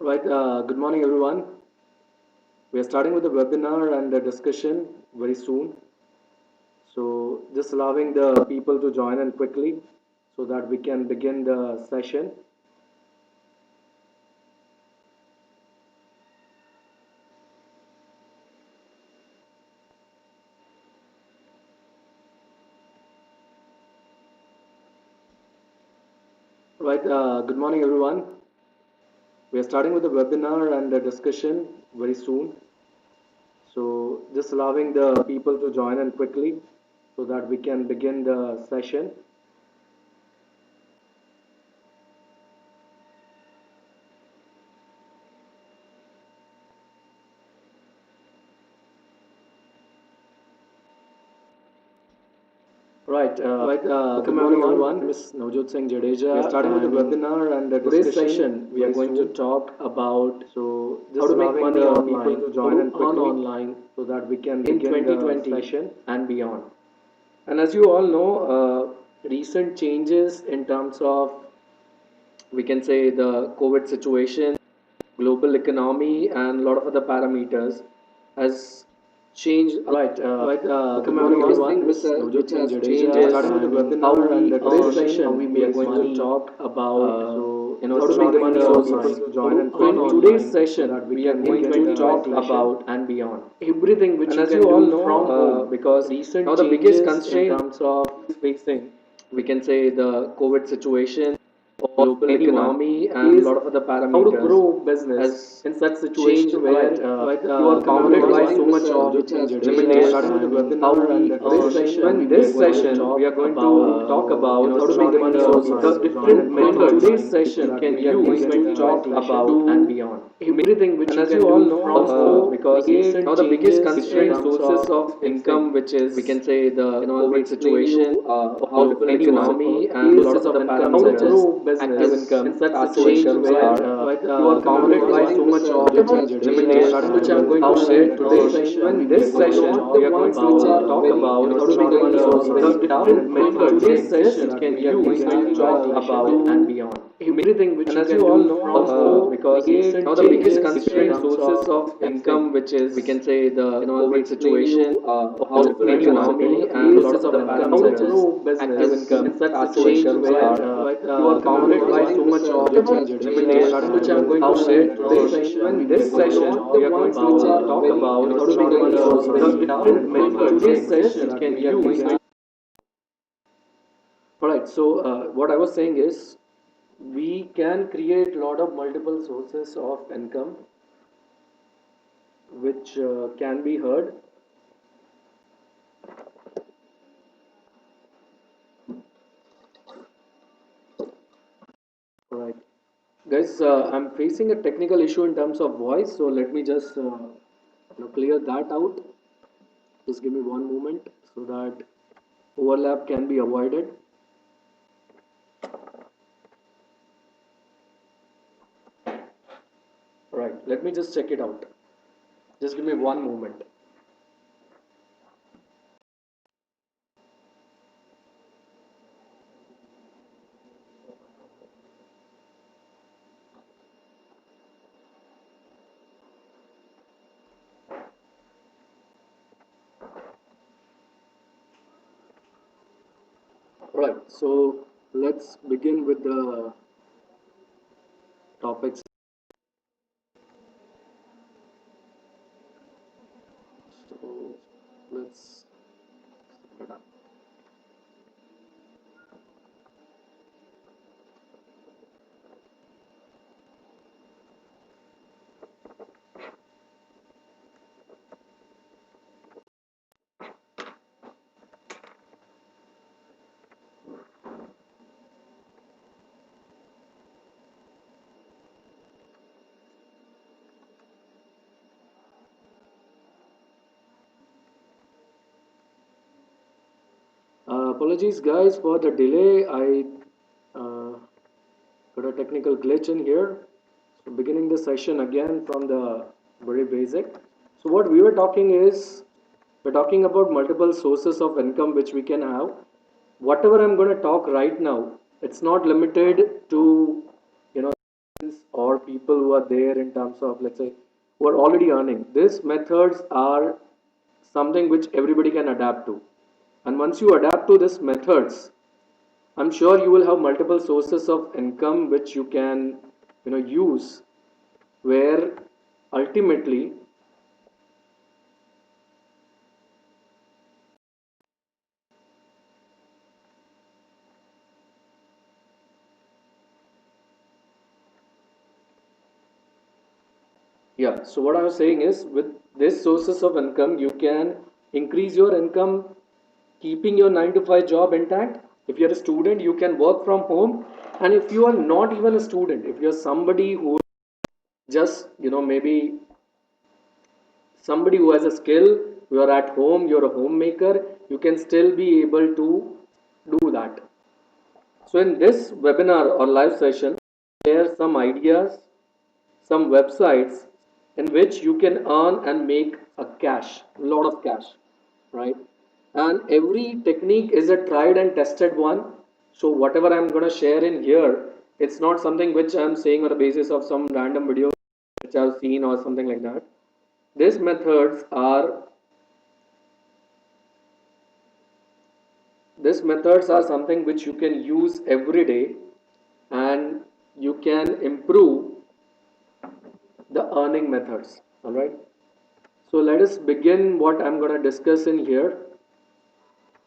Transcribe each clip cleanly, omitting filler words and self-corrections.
Right. Good morning, everyone. We are starting with the webinar and the discussion very soon. So, just allowing the people to join in quickly so that we can begin the session. Right. Good morning, everyone. We are starting with the webinar and the discussion very soon. So, just allowing the people to join in quickly so that we can begin the session. Right. Good morning, everyone. Ms. Navjot Singh Jadeja. We're starting with the webinar and the today's session. We are going to talk about how to make money online, people to join and earn online, so that we can in 2020 session and beyond. And as you all know, recent changes in terms of we can say the COVID situation, global economy, and a lot of other parameters has changed. Good morning, everyone. Which has changed. Starting with the webinar and the today's session, we are going to talk about how to make money online. To join and in today's session, we are going to talk about and beyond everything which and you can all know from home because recent now the biggest constraint in terms of facing we can say the COVID situation global economy and a lot of other parameters. How to grow business in such situation where you are bounded by so much of limitations. Starting with the webinar and this session, in this session, we are going to talk about how to make money the different methods. Today's session can use to talk about and beyond everything which you can all know from because now the biggest constraint sources of income, which is we can say the COVID situation, how to economy and a lot of the parameters. How to grow business income in such situation where you are bounded by so much of limitations, which I'm going to share today. In this session, we are going to talk about how to make money the different methods. Today's session can use to talk about and beyond everything which you can all know because now the biggest constraint sources of income, which is we can say the COVID situation, how to economy and a lot of the parameters. How to grow business income in such situation where you are bounded by so much of limitations, which I'm going to share today. In this session, we are going to talk about how to make money the different methods. Today's session can use. All right. So what I was saying is we can create a lot of multiple sources of income which can be heard. All right, guys, I'm facing a technical issue in terms of voice, so let me just clear that out. Just give me one moment so that overlap can be avoided. All right, let me just check it out. Just give me one moment. All right, so let's begin with the topics. So let's start up. Apologies, guys, for the delay. I got a technical glitch in here. So beginning the session again from the very basic. So what we were talking is we're talking about multiple sources of income which we can have. Whatever I'm going to talk right now, it's not limited to you know or people who are there in terms of, let's say, who are already earning. These methods are something which everybody can adapt to. And once you adapt to these methods, I'm sure you will have multiple sources of income which you can, use, where ultimately, yeah. So what I was saying is, with this sources of income, you can increase your income, keeping your 9 to 5 job intact. If you're a student, you can work from home. And if you are not even a student, if you're somebody who just, maybe somebody who has a skill, you are at home, you're a homemaker, you can still be able to do that. So in this webinar or live session, share some ideas, some websites in which you can earn and make a lot of cash, right? And every technique is a tried and tested one. So whatever I'm going to share in here, it's not something which I'm saying on the basis of some random video which I've seen or something like that. These methods are these methods are something which you can use every day, and you can improve the earning methods. All right. So let us begin what I'm going to discuss in here.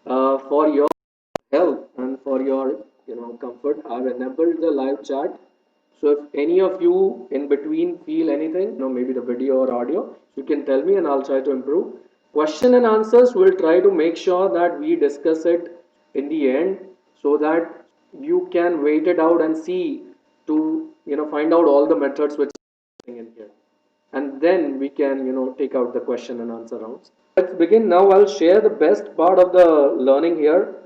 For your help and for your comfort, I've enabled the live chat. So if any of you in between feel anything, maybe the video or audio, you can tell me and I'll try to improve. Question and answers, we'll try to make sure that we discuss it in the end, so that you can wait it out and see to find out all the methods which are in here, and then we can take out the question and answer rounds. Let's begin now. I'll share the best part of the learning here.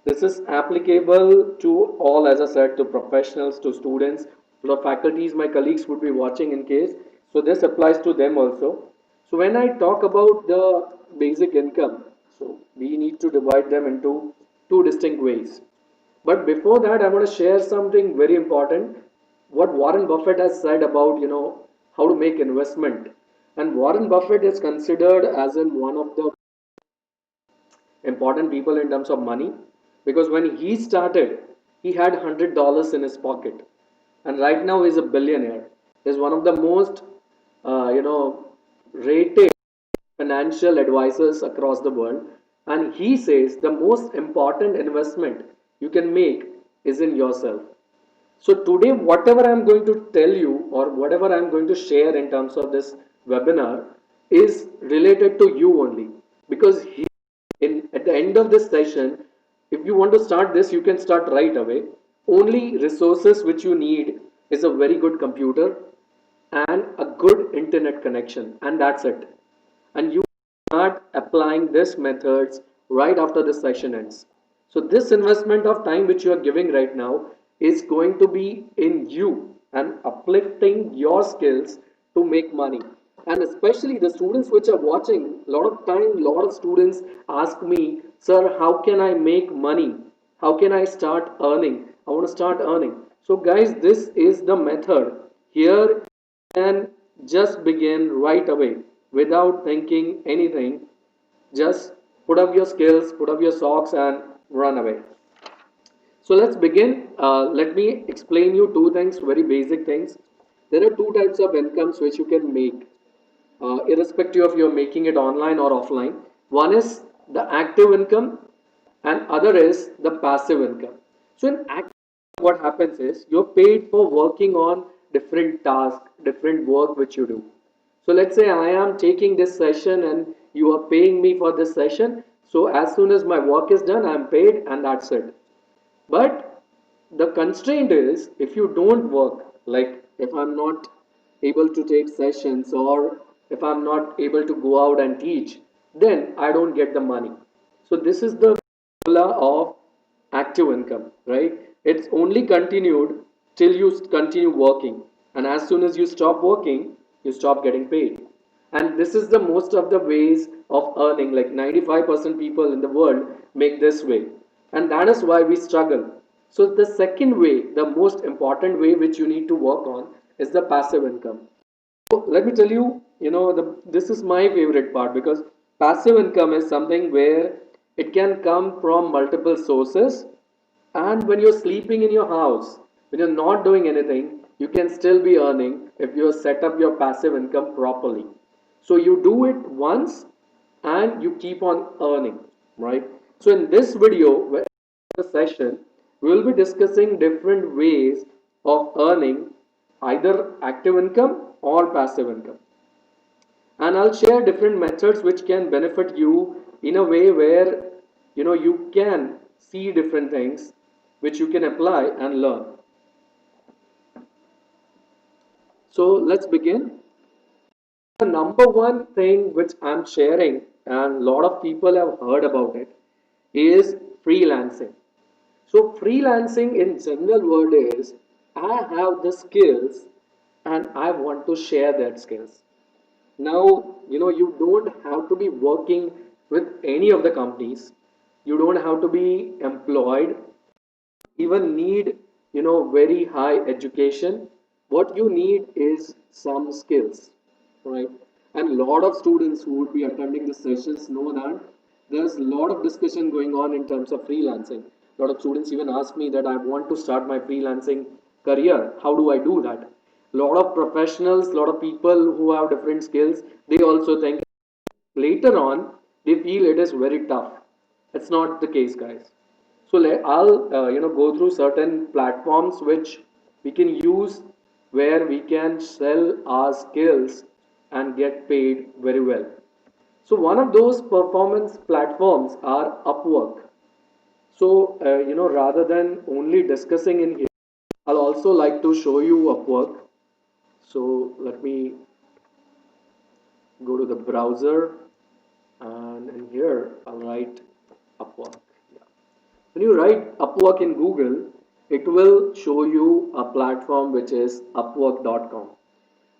This is applicable to all, as I said, to professionals, to students, to the faculties. My colleagues would be watching in case, so this applies to them also. So when I talk about the basic income, so we need to divide them into two distinct ways. But before that, I want to share something very important. What Warren Buffett has said about how to make investment, and Warren Buffett is considered as in one of the important people in terms of money, because when he started, he had $100 in his pocket, and right now he's a billionaire. He's one of the most rated financial advisors across the world, and he says the most important investment you can make is in yourself. So today, whatever I'm going to tell you or whatever I'm going to share in terms of this webinar is related to you only, because at the end of this session, if you want to start this, you can start right away. Only resources which you need is a very good computer and a good internet connection, and that's it. And you start applying these methods right after the session ends. So this investment of time which you are giving right now is going to be in you and uplifting your skills to make money. And especially the students which are watching, a lot of time, a lot of students ask me, sir, how can I make money? How can I start earning? I want to start earning. So guys, this is the method. Here can just begin right away without thinking anything. Just put up your skills, put up your socks, and run away. So let's begin. Let me explain you two things, very basic things. There are two types of incomes which you can make, irrespective of you're making it online or offline. One is the active income, and other is the passive income. So in active, what happens is you're paid for working on different tasks, different work which you do. So let's say I am taking this session and you are paying me for this session. So as soon as my work is done, I'm paid and that's it. But the constraint is, if you don't work, like if I'm not able to take sessions or if I'm not able to go out and teach, then I don't get the money. So this is the formula of active income, right? It's only continued till you continue working. And as soon as you stop working, you stop getting paid. And this is the most of the ways of earning, like 95% people in the world make this way, and that is why we struggle. So the second way, the most important way which you need to work on, is the passive income. So let me tell you, this is my favorite part, because passive income is something where it can come from multiple sources. And when you're sleeping in your house, when you're not doing anything, you can still be earning if you set up your passive income properly. So you do it once and you keep on earning, right? So in this video, the session, we will be discussing different ways of earning either active income or passive income. And I'll share different methods which can benefit you in a way where you can see different things which you can apply and learn. So let's begin. The number one thing which I'm sharing, and a lot of people have heard about it, is freelancing. So freelancing in general word is, I have the skills and I want to share that skills. Now, you don't have to be working with any of the companies. You don't have to be employed, even need, very high education. What you need is some skills, right? And a lot of students who would be attending the sessions know that there's a lot of discussion going on in terms of freelancing. A lot of students even ask me that I want to start my freelancing career. How do I do that? A lot of professionals, a lot of people who have different skills, they also think later on they feel it is very tough. It's not the case, guys. So I'll go through certain platforms which we can use, where we can sell our skills and get paid very well. So one of those performance platforms are Upwork. So rather than only discussing in here, I'll also like to show you Upwork. So let me go to the browser, and in here I'll write Upwork. Yeah. When you write Upwork in Google, it will show you a platform which is Upwork.com.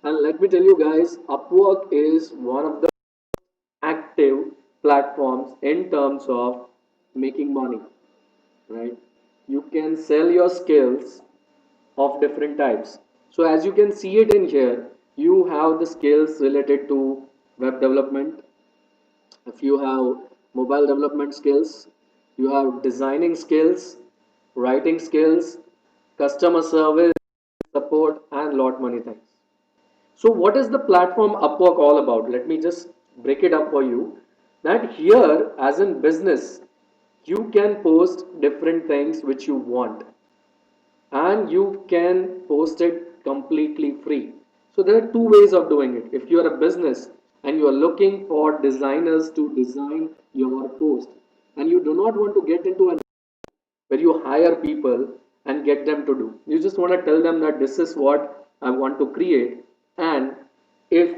And let me tell you guys, Upwork is one of the active platforms in terms of making money, right? You can sell your skills of different types. So as you can see it in here, you have the skills related to web development. If you have mobile development skills, you have designing skills, writing skills, customer service, support, and lot many things. So what is the platform Upwork all about? Let me just break it up for you. That here, as in business, you can post different things which you want, and you can post it completely free. So there are two ways of doing it. If you are a business and you are looking for designers to design your post, and you do not want to get into an where you hire people and get them to do. You just want to tell them that this is what I want to create, and if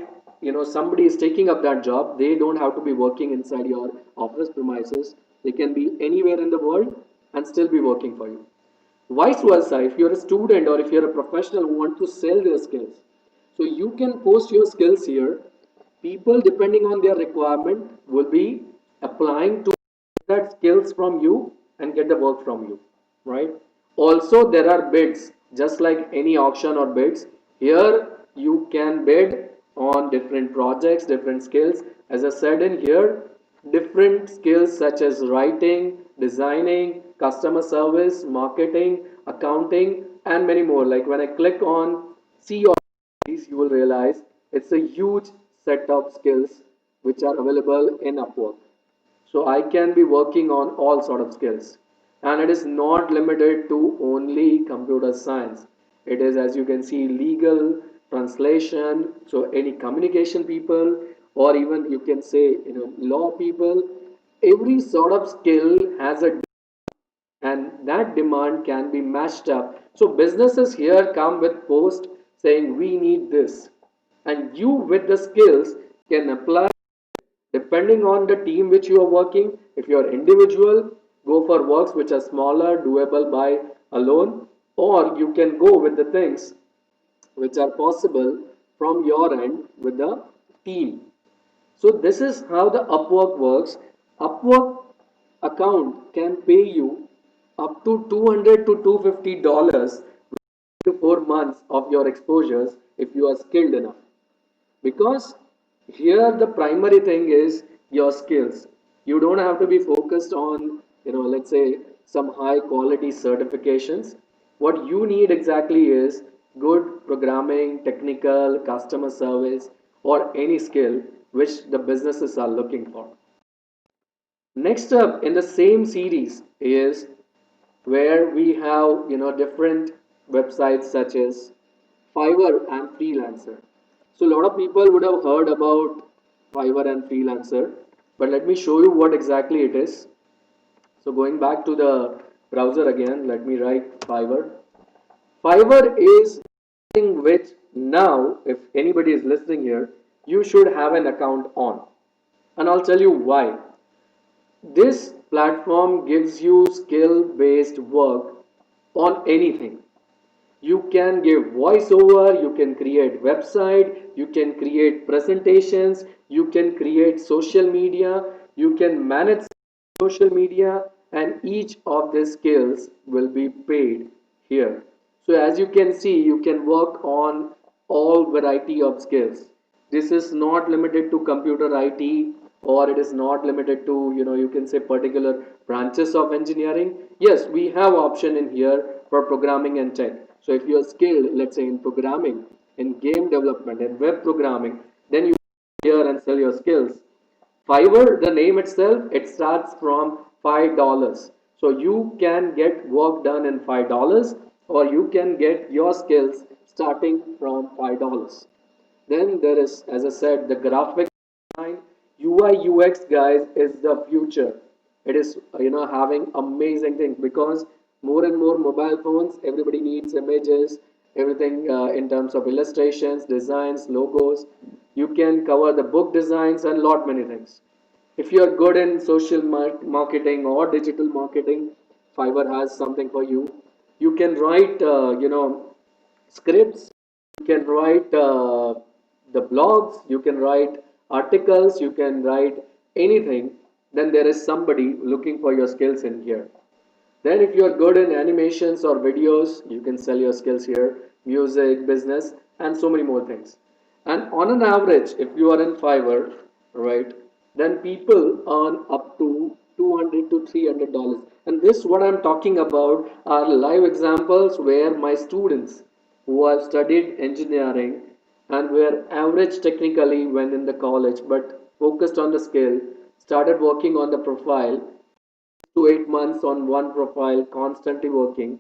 somebody is taking up that job, they don't have to be working inside your office premises. They can be anywhere in the world and still be working for you. Vice versa, if you're a student or if you're a professional who want to sell their skills, so you can post your skills here. People, depending on their requirement, will be applying to that skills from you and get the work from you, right? Also, there are bids, just like any auction or bids. Here, you can bid on different projects, different skills. As I said in here, different skills such as writing, designing, customer service, marketing, accounting, and many more. Like when I click on see all these, you will realize it's a huge set of skills which are available in Upwork. So I can be working on all sort of skills, and it is not limited to only computer science. It is, as you can see, legal, translation, so any communication people, or even you can say law people. Every sort of skill has a, and that demand can be matched up. So businesses here come with post saying we need this, and you with the skills can apply depending on the team which you are working. If you are individual, go for works which are smaller, doable by alone, or you can go with the things which are possible from your end with the team. So this is how the Upwork works. Upwork account can pay you up to $200 to $250 to 4 months of your exposures if you are skilled enough. Because here the primary thing is your skills. You don't have to be focused on, let's say some high quality certifications. What you need exactly is good programming, technical, customer service, or any skill which the businesses are looking for. Next up in the same series is where we have different websites such as Fiverr and Freelancer. So a lot of people would have heard about Fiverr and Freelancer, but let me show you what exactly it is. So going back to the browser again, let me write Fiverr. Fiverr is something which now, if anybody is listening here, you should have an account on. And I'll tell you why. This platform gives you skill based work on anything. You can give voiceover, you can create website, you can create presentations, you can create social media, you can manage social media, and each of these skills will be paid here. So as you can see, you can work on all variety of skills. This is not limited to computer IT, or it is not limited to, you can say particular branches of engineering. Yes, we have option in here for programming and tech. So if you are skilled, let's say in programming, in game development, in web programming, then you here and sell your skills. Fiverr, the name itself, it starts from $5. So you can get work done in $5, or you can get your skills starting from $5. Then there is, as I said, the graphic design. UI UX, guys, is the future. It is having amazing things because more and more mobile phones, everybody needs images, everything in terms of illustrations, designs, logos. You can cover the book designs and lot many things. If you are good in social marketing or digital marketing, Fiverr has something for you. You can write scripts, you can write the blogs, you can write articles, you can write anything. Then there is somebody looking for your skills in here. Then if you are good in animations or videos, you can sell your skills here, music, business, and so many more things. And on an average, if you are in Fiverr, right, then people earn up to 200 to $300. And this what I'm talking about are live examples where my students who have studied engineering and were average technically when in the college but focused on the skill, started working on the profile, 2 8 months on one profile, constantly working,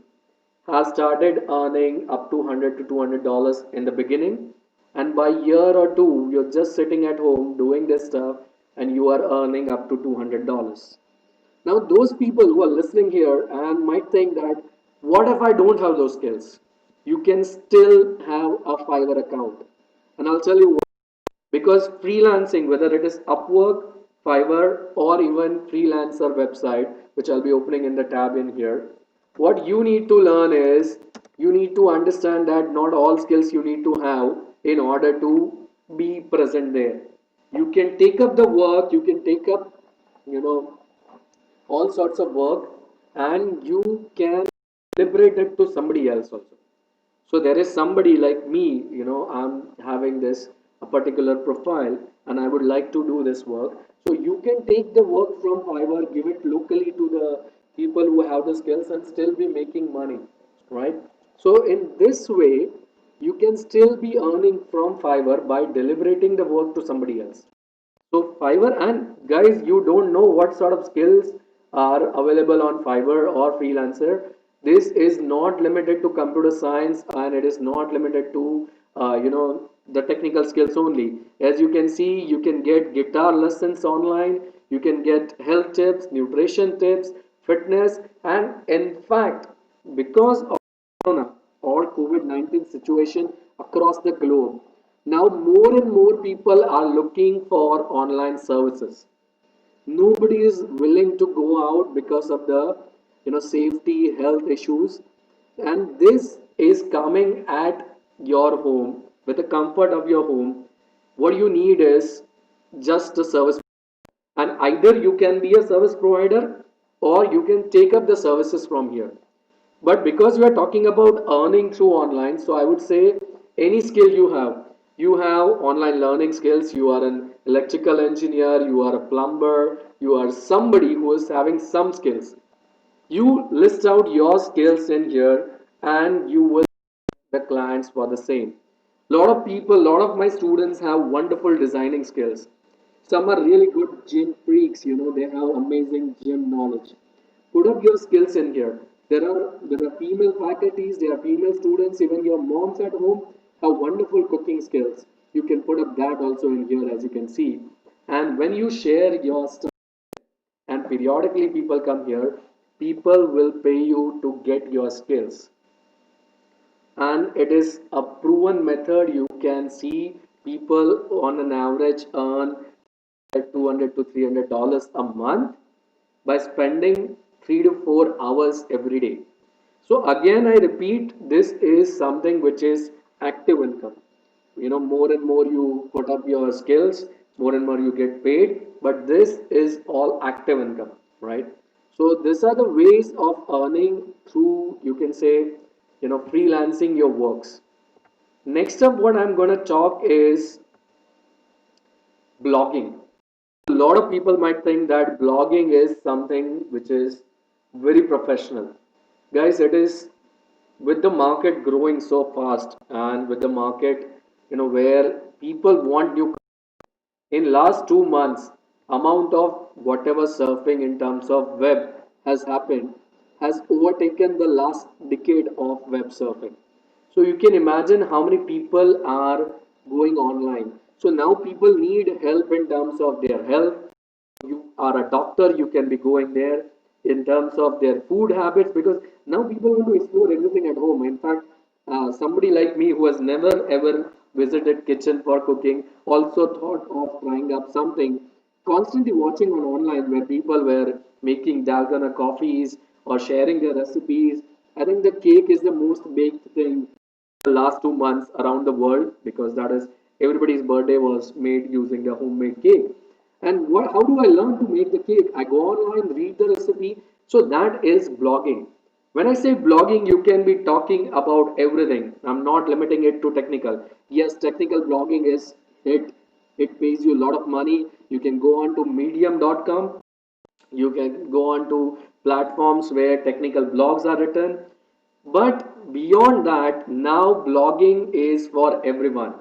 has started earning up to 100 to $200 in the beginning. And by year or two, you're just sitting at home doing this stuff and you are earning up to $200. Now, those people who are listening here and might think that, what if I don't have those skills? You can still have a Fiverr account. And I'll tell you, because freelancing, whether it is Upwork, Fiverr, or even freelancer website, which I'll be opening in the tab in here, what you need to learn is you need to understand that not all skills you need to have in order to be present there. You can take up the work, you can take up you know all sorts of work, and you can liberate it to somebody else also. So there is somebody like me, I'm having this a particular profile and I would like to do this work. So you can take the work from Fiverr, give it locally to the people who have the skills and still be making money, right? So in this way, you can still be earning from Fiverr by deliberating the work to somebody else. So Fiverr, and guys, you don't know what sort of skills are available on Fiverr or Freelancer. This is not limited to computer science, and it is not limited to the technical skills only. As you can see, you can get guitar lessons online. You can get health tips, nutrition tips, fitness, and in fact, because of Corona or COVID-19 situation across the globe, now more and more people are looking for online services. Nobody is willing to go out because of the safety health issues, and this is coming at your home with the comfort of your home. What you need is just a service, and either you can be a service provider or you can take up the services from here. But because we are talking about earning through online, so I would say any skill you have online learning skills, you are an electrical engineer, you are a plumber, you are somebody who is having some skills. You list out your skills in here and you will the clients for the same. Lot of people, lot of my students have wonderful designing skills. Some are really good gym freaks, they have amazing gym knowledge. Put up your skills in here. There are female faculties, there are female students, even your moms at home have wonderful cooking skills. You can put up that also in here, as you can see. And when you share your stuff and periodically people come here, people will pay you to get your skills, and it is a proven method. You can see people on an average earn 200 to $300 a month by spending 3 to 4 hours every day. So again I repeat, this is something which is active income. More and more you put up your skills, more and more you get paid, but this is all active income, right? So these are the ways of earning through, you can say, freelancing your works. Next up, what I'm going to talk is blogging. A lot of people might think that blogging is something which is very professional. Guys, it is, with the market growing so fast and with the market, where people want new, in last 2 months, amount of whatever surfing in terms of web has happened has overtaken the last decade of web surfing. So you can imagine how many people are going online. So now people need help in terms of their health. You are a doctor, you can be going there. In terms of their food habits, because now people want to explore everything at home. In fact, somebody like me who has never ever visited kitchen for cooking also thought of trying up something, constantly watching on online where people were making dalgona coffees or sharing their recipes. I think the cake is the most baked thing the last 2 months around the world, because that is, everybody's birthday was made using a homemade cake. And how do I learn to make the cake? I go online, read the recipe. So that is blogging. When I say blogging, you can be talking about everything. I'm not limiting it to technical. Yes, technical blogging is it. It pays you a lot of money. You can go on to medium.com. You can go on to platforms where technical blogs are written. But beyond that, now blogging is for everyone.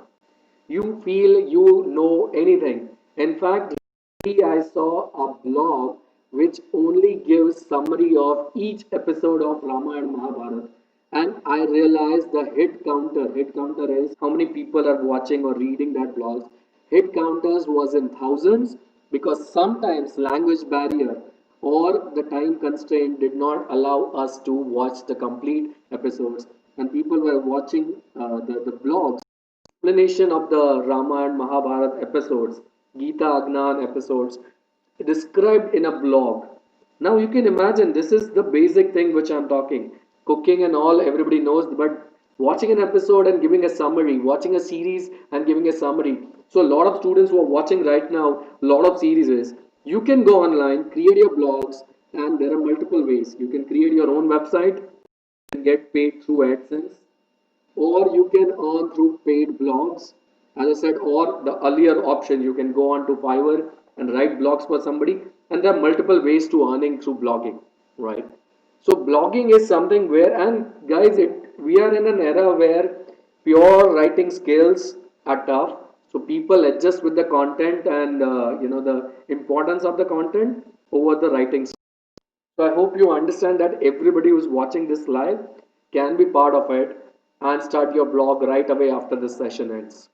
You feel you know anything. In fact, I saw a blog which only gives summary of each episode of Ramayana and Mahabharata, and I realized the hit counter. Hit counter is how many people are watching or reading that blog. Hit counters was in thousands, because sometimes language barrier or the time constraint did not allow us to watch the complete episodes, and people were watching the blogs explanation of the Ramayana Mahabharata episodes, Gita Agnan episodes, described in a blog. Now you can imagine, this is the basic thing which I'm talking. Cooking and all, everybody knows, but watching an episode and giving a summary, watching a series and giving a summary. So a lot of students who are watching right now, a lot of series is, you can go online, create your blogs, and there are multiple ways. You can create your own website and get paid through AdSense, or you can earn through paid blogs. As I said, or the earlier option, you can go on to Fiverr and write blogs for somebody, and there are multiple ways to earning through blogging, right? So blogging is something where, and guys, we are in an era where pure writing skills are tough. So people adjust with the content and the importance of the content over the writing. So I hope you understand that everybody who's watching this live can be part of it and start your blog right away after this session ends.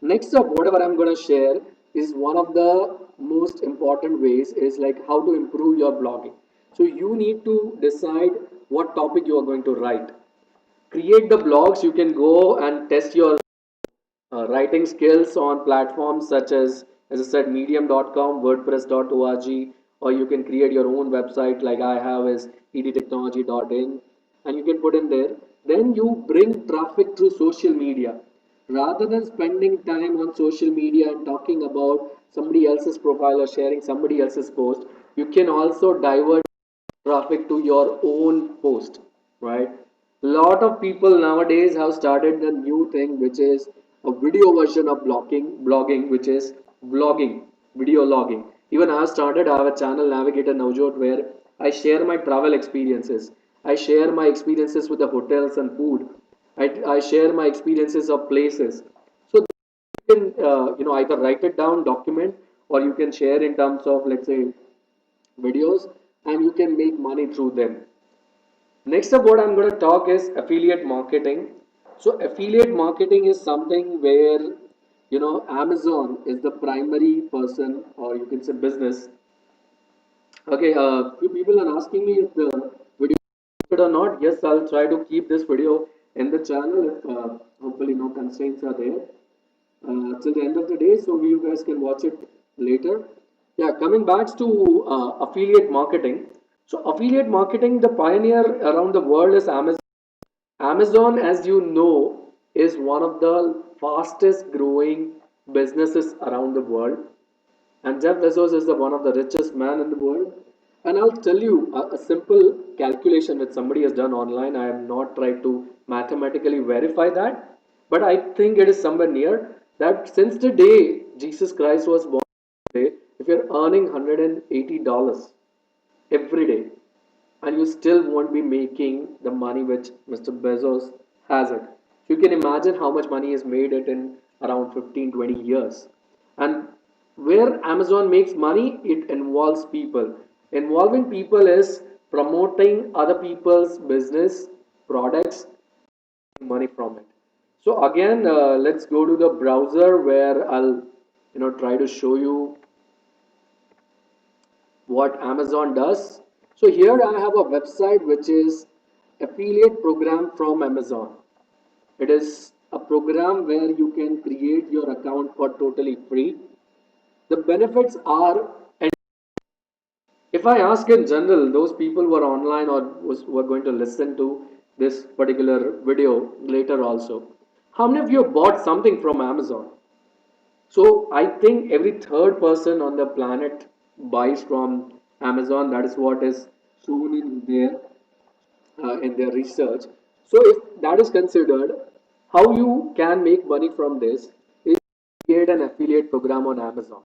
Next up, whatever I'm going to share is one of the most important ways is like how to improve your blogging. So you need to decide what topic you are going to write. Create the blogs. You can go and test your writing skills on platforms such as I said, medium.com, wordpress.org, or you can create your own website like I have is edtechnology.in, and you can put in there. Then you bring traffic through social media. Rather than spending time on social media and talking about somebody else's profile or sharing somebody else's post, you can also divert traffic to your own post, right? Lot of people nowadays have started the new thing, which is a video version of blogging, which is vlogging, video logging. Even I have started, I have a channel, Navigator Navjot, where I share my travel experiences. I share my experiences with the hotels and food. I share my experiences of places. So you can, either write it down, document, or you can share in terms of, let's say, videos, and you can make money through them. Next up, what I'm going to talk is affiliate marketing. So affiliate marketing is something where, Amazon is the primary person, or you can say business. Okay, few people are asking me if the video is good or not. Yes, I'll try to keep this video in the channel if hopefully no constraints are there till the end of the day, so you guys can watch it later. Yeah, coming back to affiliate marketing. So affiliate marketing, the pioneer around the world is Amazon. Amazon, as you know, is one of the fastest growing businesses around the world. And Jeff Bezos is the one of the richest man in the world. And I'll tell you a simple calculation which somebody has done online. I have not tried to mathematically verify that, but I think it is somewhere near that since the day Jesus Christ was born, today, if you're earning $180 every day, and you still won't be making the money which Mr. Bezos has it. You can imagine how much money is made it in around 15, 20 years. And where Amazon makes money, it involves people. Involving people is promoting other people's business, products, money from it. So again, let's go to the browser where I'll try to show you what Amazon does. So here I have a website which is affiliate program from Amazon. It is a program where you can create your account for totally free. The benefits are, and if I ask in general, those people who are online or were going to listen to this particular video later also, how many of you bought something from Amazon? So I think every third person on the planet buys from Amazon. That is what is shown in their research. So if that is considered, how you can make money from this is create an affiliate program on Amazon.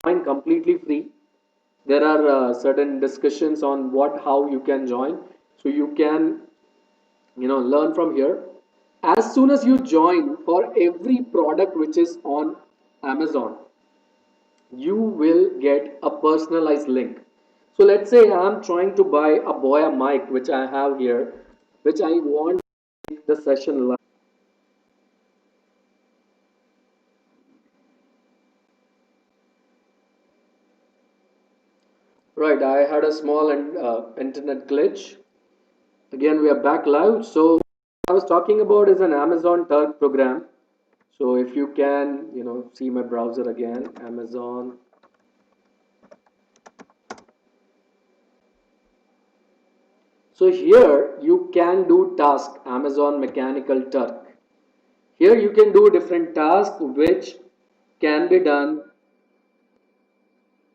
Join completely free. There are certain discussions on what how you can join. So you can learn from here. As soon as you join, for every product which is on Amazon, you will get a personalized link. So let's say I'm trying to buy a Boya mic, which I have here, which I want the session live. Right, I had a small internet glitch. Again, we are back live. So what I was talking about is an Amazon Turk program. So if you can, see my browser again, Amazon. So here you can do task, Amazon Mechanical Turk. Here you can do different tasks which can be done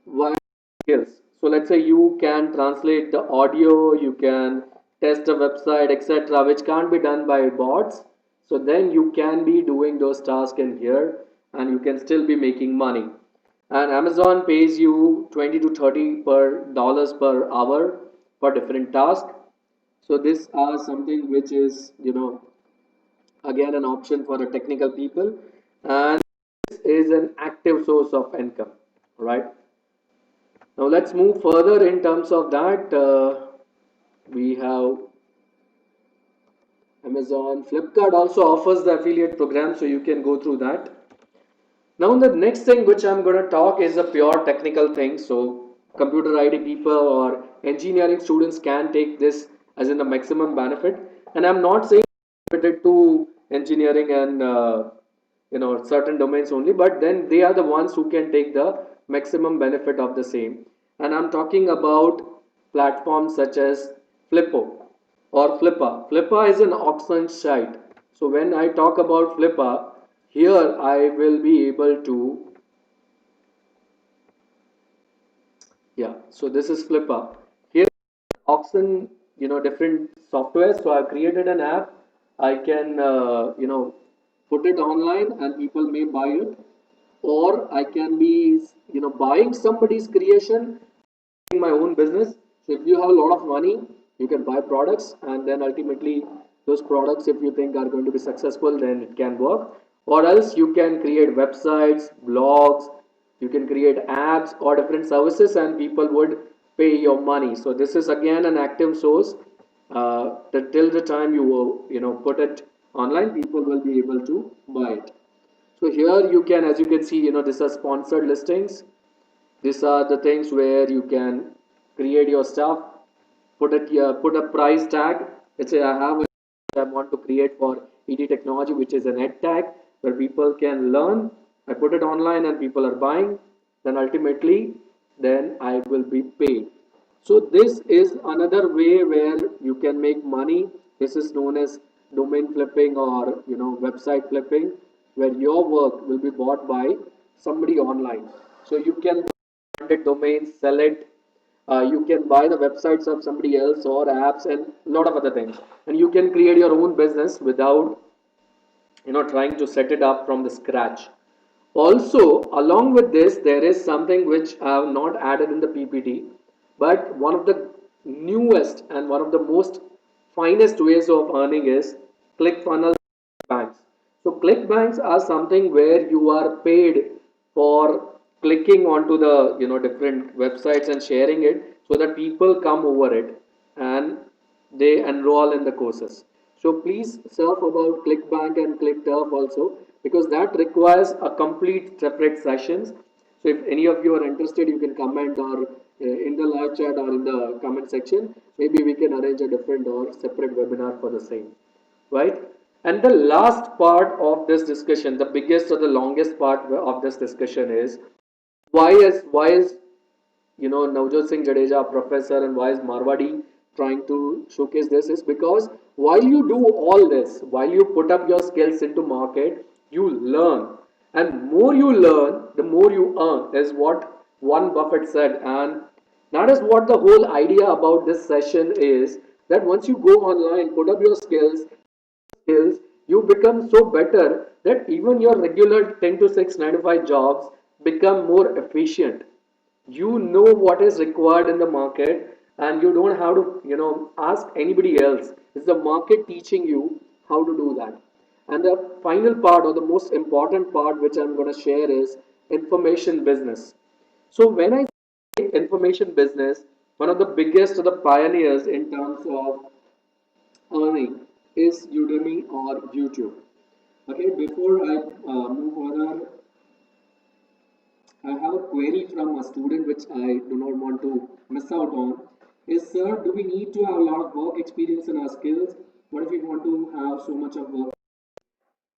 via skills. So let's say you can translate the audio, you can test a website, etc., which can't be done by bots. So then you can be doing those tasks in here and you can still be making money. And Amazon pays you 20 to 30 per dollars per hour for different tasks. So this are something which is, again an option for the technical people, and this is an active source of income, right? Now let's move further in terms of that. We have Amazon. Flipkart also offers the affiliate program, so you can go through that. Now the next thing which I'm going to talk is a pure technical thing. So computer ID people or engineering students can take this as in the maximum benefit. And I'm not saying limited to engineering and certain domains only, but then they are the ones who can take the maximum benefit of the same. And I'm talking about platforms such as Flippo or Flippa. Flippa is an auction site. So when I talk about Flippa, here I will be able to, yeah, so this is Flippa. Here auction, different software. So I've created an app. I can, put it online and people may buy it, or I can be, buying somebody's creation, my own business. So if you have a lot of money, you can buy products, and then ultimately those products, if you think are going to be successful, then it can work. Or else you can create websites, blogs, you can create apps or different services, and people would pay your money. So this is again an active source. That till the time you put it online, people will be able to buy it. So here you can, as you can see, these are sponsored listings. These are the things where you can create your stuff, put it here, put a price tag. Let's say I want to create for ED technology, which is an ed tag where people can learn. I put it online and people are buying. Then ultimately, then I will be paid. So this is another way where you can make money. This is known as domain flipping, or website flipping, where your work will be bought by somebody online. So you can branded domains, sell it. You can buy the websites of somebody else or apps and a lot of other things. And you can create your own business without trying to set it up from the scratch. Also, along with this, there is something which I have not added in the PPT, but one of the newest and one of the most finest ways of earning is ClickFunnels banks. So ClickBanks are something where you are paid for clicking onto the different websites and sharing it, so that people come over it and they enroll in the courses. So please surf about ClickBank and ClickTurf also, because that requires a complete separate sessions. So if any of you are interested, you can comment, or in the live chat or in the comment section. Maybe we can arrange a different or separate webinar for the same, right? And the last part of this discussion, the biggest or the longest part of this discussion is why is Navjot Singh Jadeja, professor, and why is Marwadi trying to showcase this is because while you do all this, while you put up your skills into market, you learn. And more you learn, the more you earn, is what Warren Buffett said. And that is what the whole idea about this session is, that once you go online, put up your skills, you become so better that even your regular 10 to 6, 9 to 5 jobs become more efficient. You know what is required in the market, and you don't have to ask anybody else. It's the market teaching you how to do that. And the final part, or the most important part, which I'm going to share, is information business. So when I say information business, one of the biggest of the pioneers in terms of earning is Udemy or YouTube. Okay, before I move further, I have a query from a student which I do not want to miss out on. Is, sir, do we need to have a lot of work experience in our skills? What if we want to have so much of work?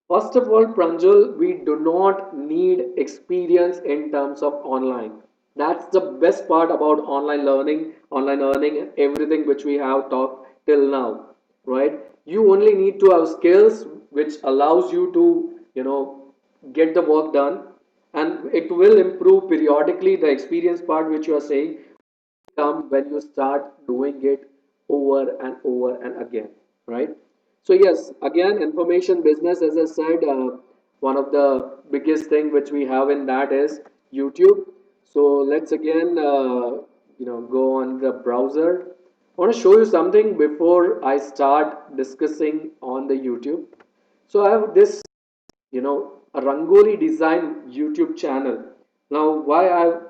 First of all, Pranjal, we do not need experience in terms of online. That's the best part about online learning, online earning, everything which we have talked till now, right? You only need to have skills which allows you to, get the work done, and it will improve periodically. The experience part which you are saying come when you start doing it over and over and again, right? So yes, again, information business, as I said, one of the biggest thing which we have in that is YouTube. So let's again go on the browser. I want to show you something before I start discussing on the YouTube. So I have this, a Rangoli design YouTube channel. Now why I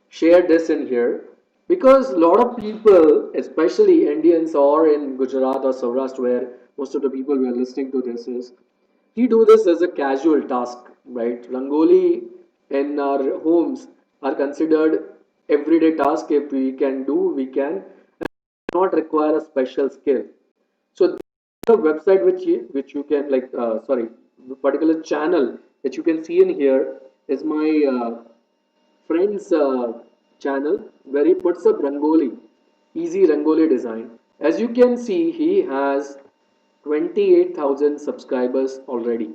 share this in here, because a lot of people, especially Indians or in Gujarat or Saurashtra, where most of the people who are listening to this is, we do this as a casual task, right? Rangoli in our homes are considered everyday task. If we can do, we can, not require a special skill. So the website which you can sorry, the particular channel that you can see in here is my friend's channel, where he puts up Rangoli, easy Rangoli design. As you can see, he has 28,000 subscribers already.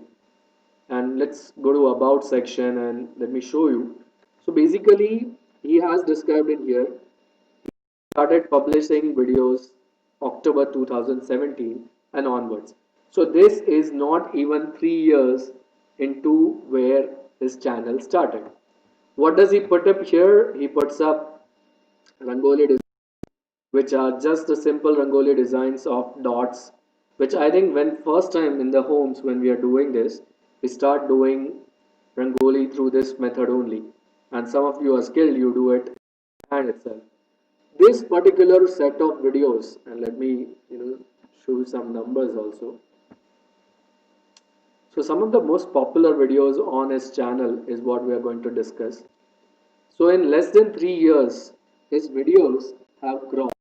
And let's go to about section and let me show you. So basically, he has described it here. started publishing videos October 2017 and onwards. So this is not even 3 years into where his channel started. What does he put up here? He puts up Rangoli designs, which are just the simple Rangoli designs of dots, which I think when first time in the homes when we are doing this, we start doing Rangoli through this method only. And some of you are skilled, you do it hand itself. This particular set of videos, and let me show you some numbers also. So some of the most popular videos on his channel is what we are going to discuss. So in less than 3 years, his videos have grown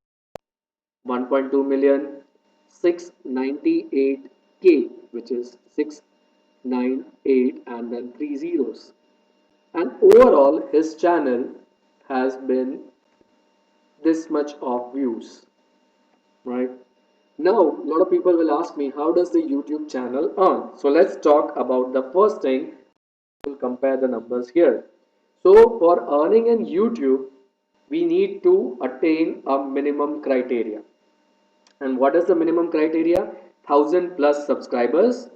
1.2 million, 698K, which is 698 and then three zeros. And overall, his channel has been this much of views, right? Now, a lot of people will ask me, how does the YouTube channel earn? So let's talk about the first thing. We'll compare the numbers here. So for earning in YouTube, we need to attain a minimum criteria. And what is the minimum criteria? 1000 plus subscribers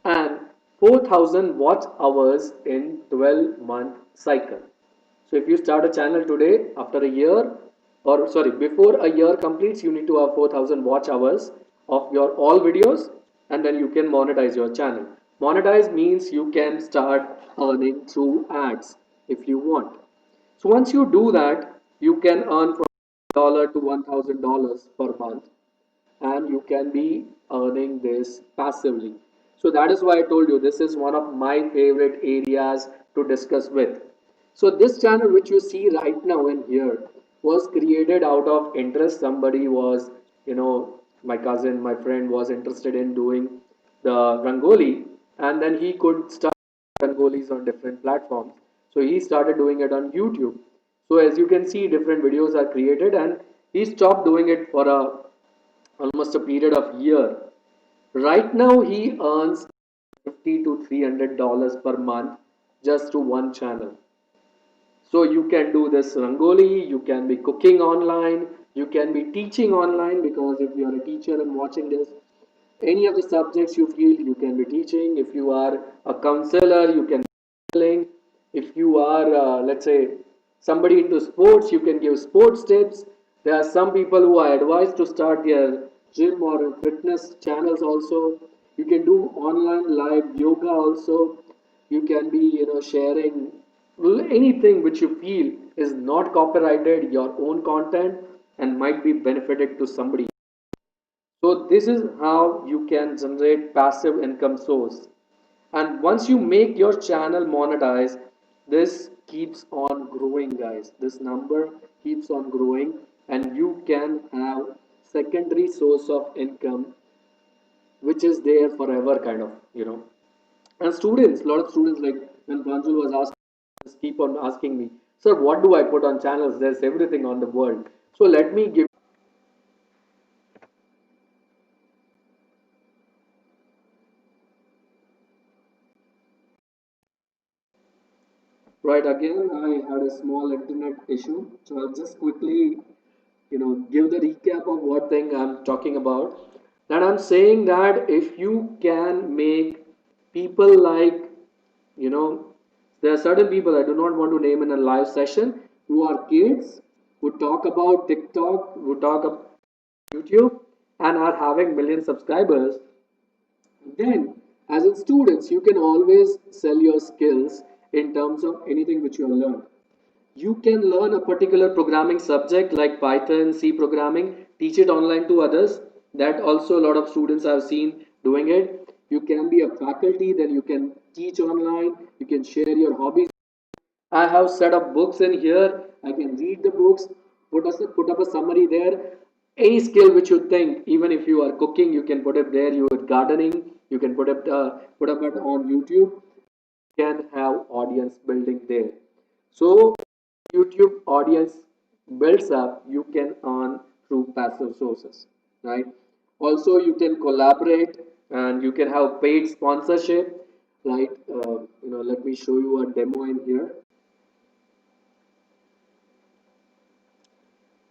and 4000 watch hours in 12-month cycle. So if you start a channel today, after a year, or sorry, before a year completes, you need to have 4000 watch hours of your all videos, and then you can monetize your channel. Monetize means you can start earning through ads if you want. So once you do that, you can earn from $1 to $1000 per month, and you can be earning this passively. So that is why I told you this is one of my favorite areas to discuss with. So this channel which you see right now in here was created out of interest. Somebody was, my cousin, my friend was interested in doing the Rangoli, and then he could start Rangolis on different platforms. So he started doing it on YouTube. So as you can see, different videos are created, and he stopped doing it for a almost a period of year. Right now he earns 50 to $300 per month just to one channel. So you can do this Rangoli, you can be cooking online, you can be teaching online, because if you are a teacher and watching this, any of the subjects you feel you can be teaching. If you are a counselor, you can be counseling. If you are, let's say, somebody into sports, you can give sports tips. There are some people who are advised to start their gym or fitness channels also. You can do online live yoga also. You can be, sharing anything which you feel is not copyrighted, your own content, and might be benefited to somebody. So this is how you can generate passive income source. And once you make your channel monetize, this keeps on growing, guys. This number keeps on growing, and you can have secondary source of income which is there forever, kind of. And students, a lot of students, like when Pranjul was asking, just keep on asking me, sir, what do I put on channels? There's everything on the world. So let me give. Right, again, I had a small internet issue, so I'll just quickly, give the recap of what thing I'm talking about. That I'm saying that if you can make people like, you know, there are certain people I do not want to name in a live session who are kids who talk about TikTok, who talk about YouTube, and are having million subscribers. Then, as in students, you can always sell your skills in terms of anything which you have learned. You can learn a particular programming subject like Python, C programming, teach it online to others. That also a lot of students I've seen doing it. You can be a faculty, then you can teach online, you can share your hobbies. I have set up books in here. I can read the books, put up a summary there. Any skill which you think, even if you are cooking, you can put it there. You are gardening, you can put up it on YouTube. Can have audience building there. So YouTube audience builds up, you can earn through passive sources, right? Also, you can collaborate and you can have paid sponsorship. Like, let me show you a demo in here.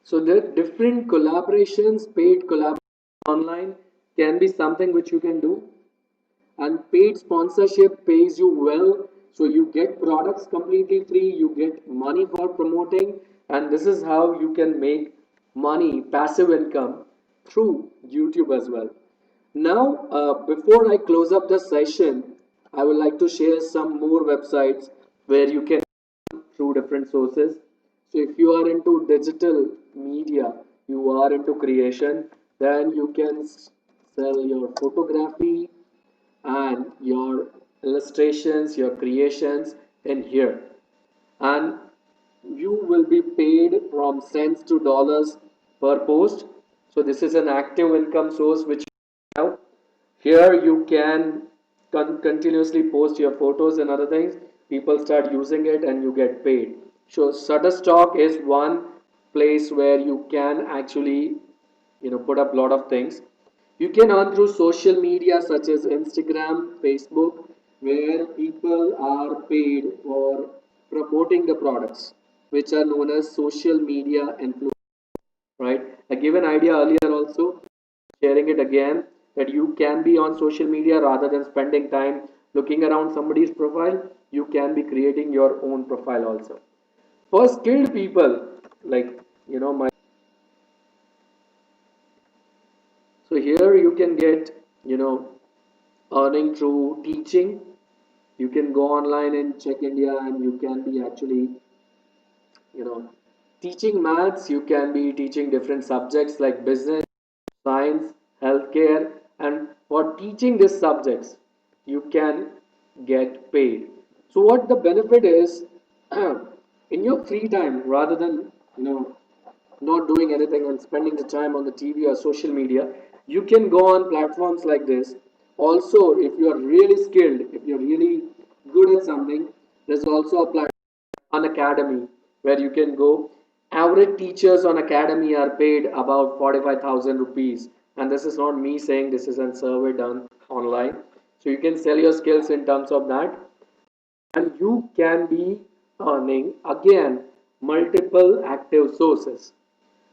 So the different collaborations, paid collaboration online can be something which you can do, and paid sponsorship pays you well, so you get products completely free, you get money for promoting, and this is how you can make money, passive income, through YouTube as well. Now, before I close up the session, I would like to share some more websites where you can through different sources. So if you are into digital media, you are into creation, then you can sell your photography and your illustrations, your creations in here, and you will be paid from cents to dollars per post. So this is an active income source which you have. Here you can continuously post your photos and other things. People start using it and you get paid. So Shutterstock is one place where you can actually put up a lot of things. You can earn through social media such as Instagram, Facebook, where people are paid for promoting the products, which are known as social media influencers. Right? I gave an idea earlier also, sharing it again, that you can be on social media rather than spending time looking around somebody's profile. You can be creating your own profile also. For skilled people, like my, so here you can get earning through teaching. You can go online and check India, and you can be actually you know teaching maths. You can be teaching different subjects like business, science, healthcare, and for teaching these subjects you can get paid. So what the benefit is, in your free time, rather than you know not doing anything and spending the time on the TV or social media, you can go on platforms like this. Also, if you are really skilled, if you're really good at something, there's also a platform, an academy, where you can go. Average teachers on academy are paid about 45,000 rupees, and this is not me saying, this is a survey done online. So you can sell your skills in terms of that, and you can be earning again multiple active sources.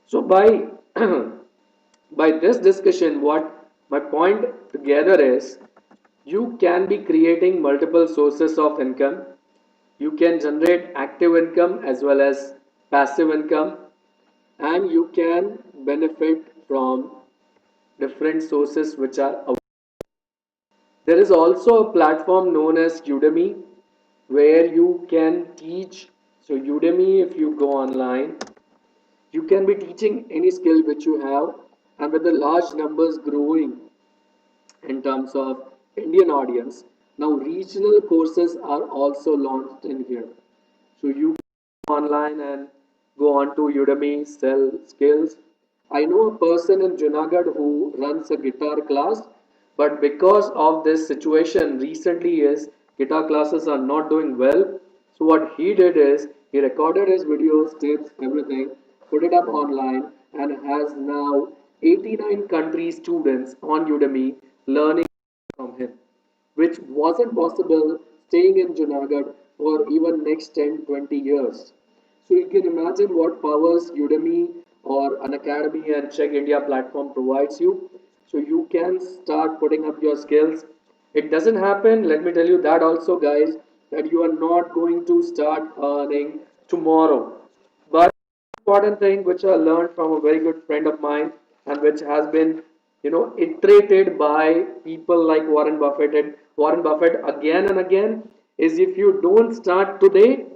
So by by this discussion, what my point together is, you can be creating multiple sources of income. You can generate active income as well as passive income, and you can benefit from different sources which are available. There is also a platform known as Udemy where you can teach. So Udemy, if you go online, you can be teaching any skill which you have, and with the large numbers growing in terms of Indian audience, now regional courses are also launched in here. So you go online and go on to Udemy, sell skills. I know a person in Junagadh who runs a guitar class, but because of this situation recently is guitar classes are not doing well. So what he did is he recorded his videos, tips, everything, put it up online, and has now 89 country students on Udemy learning from him, which wasn't possible staying in Junagadh for even next 10-20 years. So you can imagine what powers Udemy or an academy and Check India platform provides you. So you can start putting up your skills. It doesn't happen, let me tell you that also, guys, that you are not going to start earning tomorrow. But important thing which I learned from a very good friend of mine, and which has been iterated by people like Warren Buffett and Warren Buffett again and again, is if you don't start today,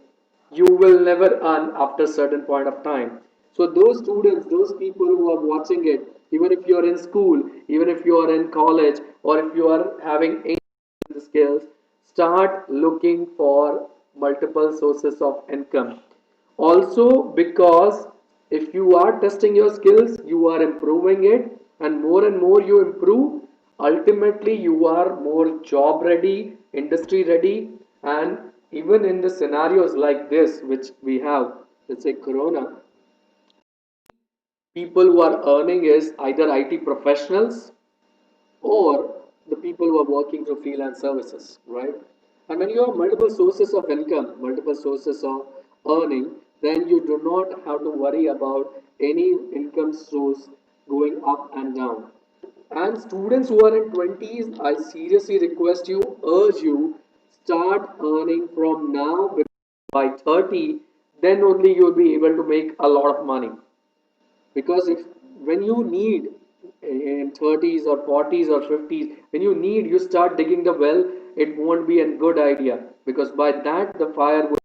you will never earn after a certain point of time. So those students, those people who are watching it, even if you are in school, even if you are in college, or if you are having any skills, start looking for multiple sources of income. Also, because if you are testing your skills, you are improving it, and more you improve, ultimately you are more job ready, industry ready, and even in the scenarios like this which we have, let's say corona, people who are earning is either IT professionals or the people who are working through freelance services, right? And when you have multiple sources of income, multiple sources of earning, then you do not have to worry about any income source going up and down. And students who are in 20s, I seriously request you, urge you, start earning from now, because by 30, then only you'll be able to make a lot of money. Because if when you need in 30s or 40s or 50s, when you need, you start digging the well, it won't be a good idea, because by that the fire will.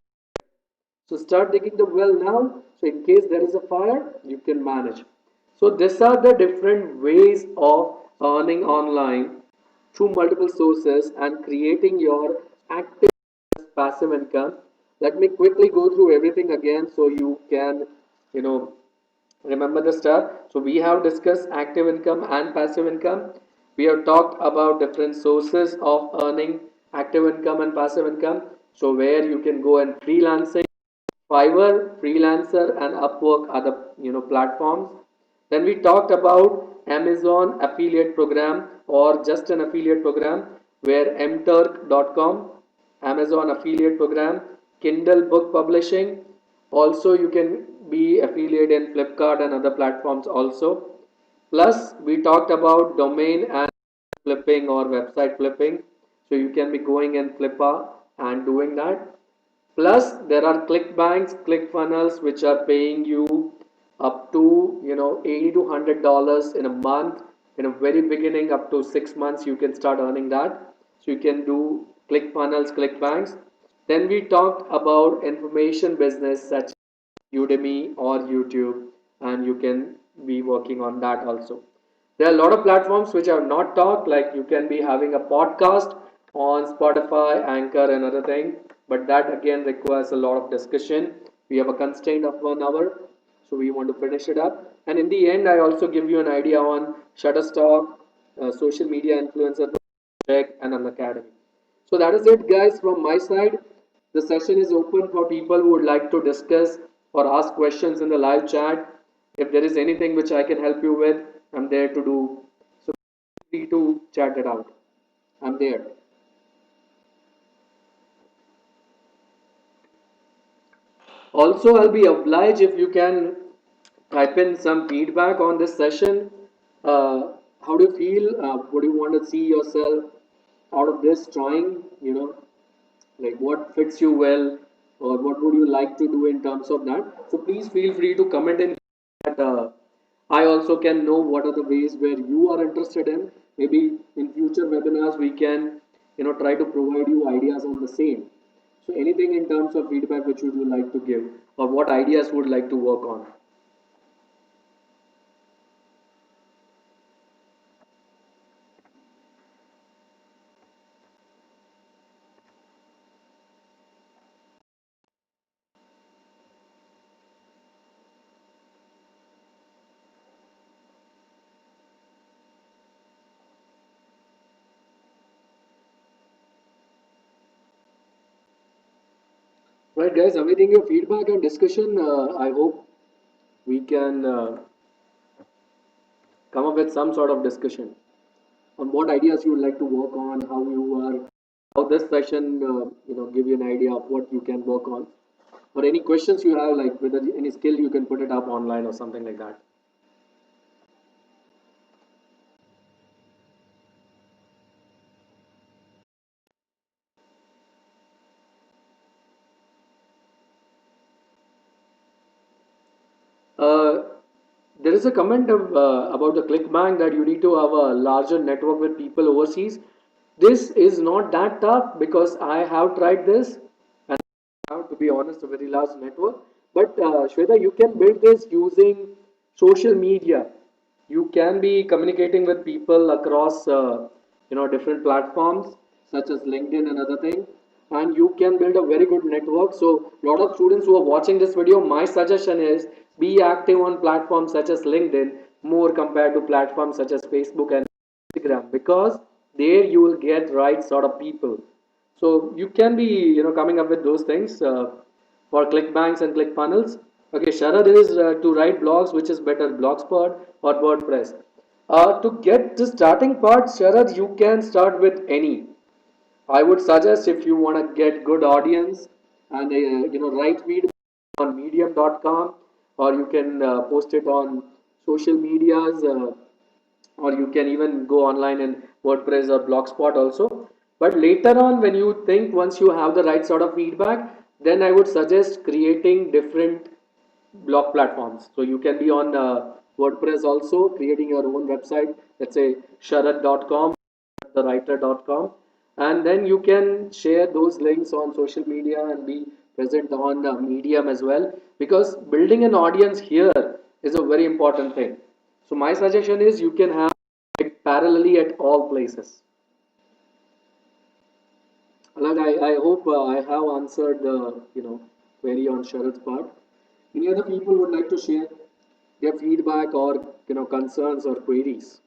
So start digging the well now. So in case there is a fire, you can manage. So these are the different ways of earning online through multiple sources and creating your active passive income. Let me quickly go through everything again so you can, you know, remember the stuff. So we have discussed active income and passive income. We have talked about different sources of earning active income and passive income. So where you can go and freelancing. Fiverr, Freelancer, and Upwork are the platforms. Then we talked about Amazon affiliate program or just an affiliate program where mturk.com, Amazon affiliate program, Kindle book publishing. Also, you can be affiliate in Flipkart and other platforms also. Plus, we talked about domain and flipping or website flipping. So you can be going in Flippa and doing that. Plus, there are ClickBanks, ClickFunnels, which are paying you up to 80 to $100 in a month. In a very beginning, up to 6 months, you can start earning that. So you can do ClickFunnels, ClickBanks. Then we talked about information business such as Udemy or YouTube, and you can be working on that also. There are a lot of platforms which are not talked, like you can be having a podcast on Spotify, Anchor, and other thing, but that again requires a lot of discussion. We have a constraint of 1 hour, so we want to finish it up. And in the end, I also give you an idea on Shutterstock, social media influencer check, and an academy. So that is it, guys, from my side. The session is open for people who would like to discuss or ask questions in the live chat. If there is anything which I can help you with, I'm there to do. So feel free to chat it out. I'm there. Also, I'll be obliged if you can type in some feedback on this session. How do you feel? What do you want to see yourself out of this trying? Like what fits you well, or what would you like to do in terms of that. So please feel free to comment in that. I also can know what are the ways where you are interested in. Maybe in future webinars we can try to provide you ideas on the same. So anything in terms of feedback which would you like to give, or what ideas would like to work on. Right, guys, awaiting your feedback and discussion. I hope we can come up with some sort of discussion on what ideas you would like to work on, how you are, how this session, give you an idea of what you can work on, or any questions you have, like whether any skill you can put it up online or something like that. Uh, there is a comment about the ClickBank that you need to have a larger network with people overseas. This is not that tough because I have tried this, and I have, to be honest, a very large network. But Shweta, you can build this using social media. You can be communicating with people across different platforms such as LinkedIn and other things, and you can build a very good network. So a lot of students who are watching this video, my suggestion is be active on platforms such as LinkedIn more compared to platforms such as Facebook and Instagram, because there you will get right sort of people. So you can be coming up with those things for ClickBanks and ClickFunnels. Okay, Sharad is to write blogs, which is better, Blogspot or WordPress. To get the starting part, Sharad, you can start with any. I would suggest if you want to get good audience and write feedback. on medium.com, or you can post it on social medias, or you can even go online in WordPress or Blogspot also. But later on, when you think once you have the right sort of feedback, then I would suggest creating different blog platforms. So you can be on WordPress also, creating your own website, let's say sharad.com, thewriter.com, and then you can share those links on social media and be present on Medium as well, because building an audience here is a very important thing. So my suggestion is you can have it parallelly at all places. Like I hope I have answered the query on Sharad's part. Any other people would like to share their feedback or concerns or queries?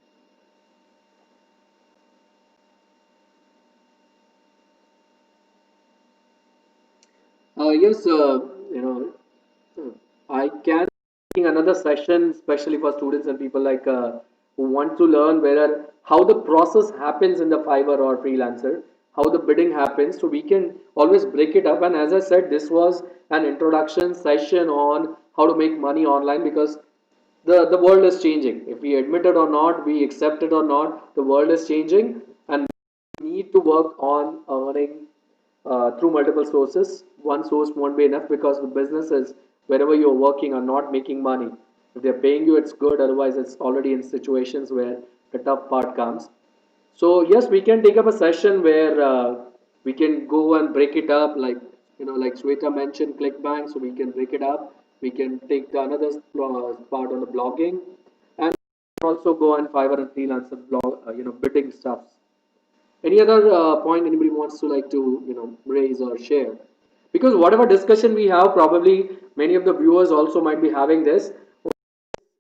Yes, I can another session, especially for students and people like who want to learn whether how the process happens in the Fiverr or freelancer, how the bidding happens. So we can always break it up. And as I said, this was an introduction session on how to make money online, because the world is changing. If we admit it or not, we accept it or not, the world is changing, and need to work on earning through multiple sources. One source won't be enough because the businesses wherever you're working are not making money. If they're paying you, it's good. Otherwise, it's already in situations where the tough part comes. So yes, we can take up a session where we can go and break it up, like like Sweta mentioned, ClickBank. So we can break it up. We can take the another part on the blogging, and also go on Fiverr and freelancer blog, bidding stuff. Any other point anybody wants to like to raise or share? Because whatever discussion we have, probably many of the viewers also might be having this.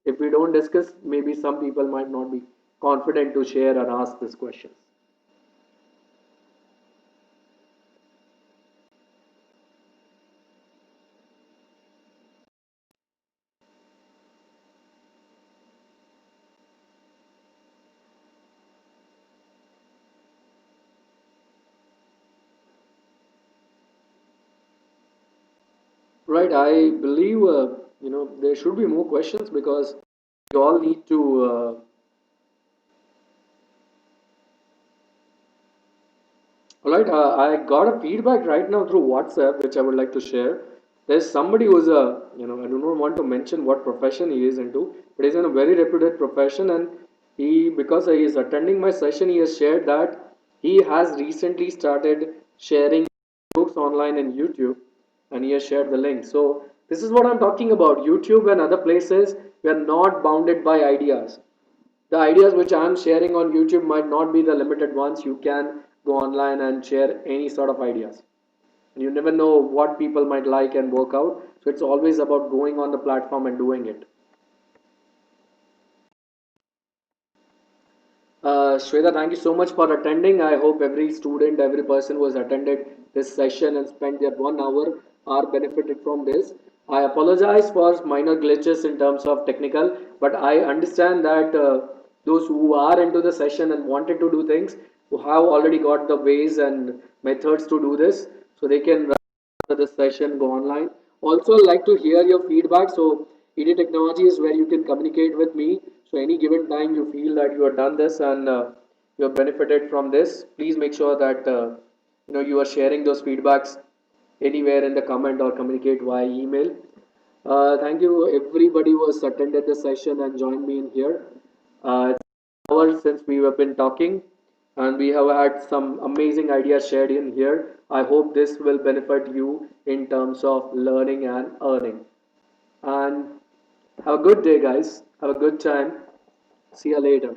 If we don't discuss, maybe some people might not be confident to share and ask these questions. Right, I believe there should be more questions because we all need to. All right, I got a feedback right now through WhatsApp, which I would like to share. There's somebody who's a, I do not want to mention what profession he is into, but he's in a very reputed profession, and because he is attending my session, he has shared that he has recently started sharing books online in YouTube, and he has shared the link. So this is what I'm talking about. YouTube and other places, we are not bounded by ideas. The ideas which I'm sharing on YouTube might not be the limited ones. You can go online and share any sort of ideas. And you never know what people might like and work out. So it's always about going on the platform and doing it. Shweta, thank you so much for attending. I hope every student, every person who has attended this session and spent their 1 hour are benefited from this. I apologize for minor glitches in terms of technical, but I understand that those who are into the session and wanted to do things, who have already got the ways and methods to do this, so they can after the session go online. Also, I'd like to hear your feedback. So, ED Technology is where you can communicate with me. So, any given time you feel that you have done this and you have benefited from this, please make sure that you are sharing those feedbacks anywhere in the comment or communicate via email. Thank you everybody who has attended the session and joined me in here. It's an hour since we have been talking, and we have had some amazing ideas shared in here. I hope this will benefit you in terms of learning and earning. And have a good day, guys. Have a good time. See you later.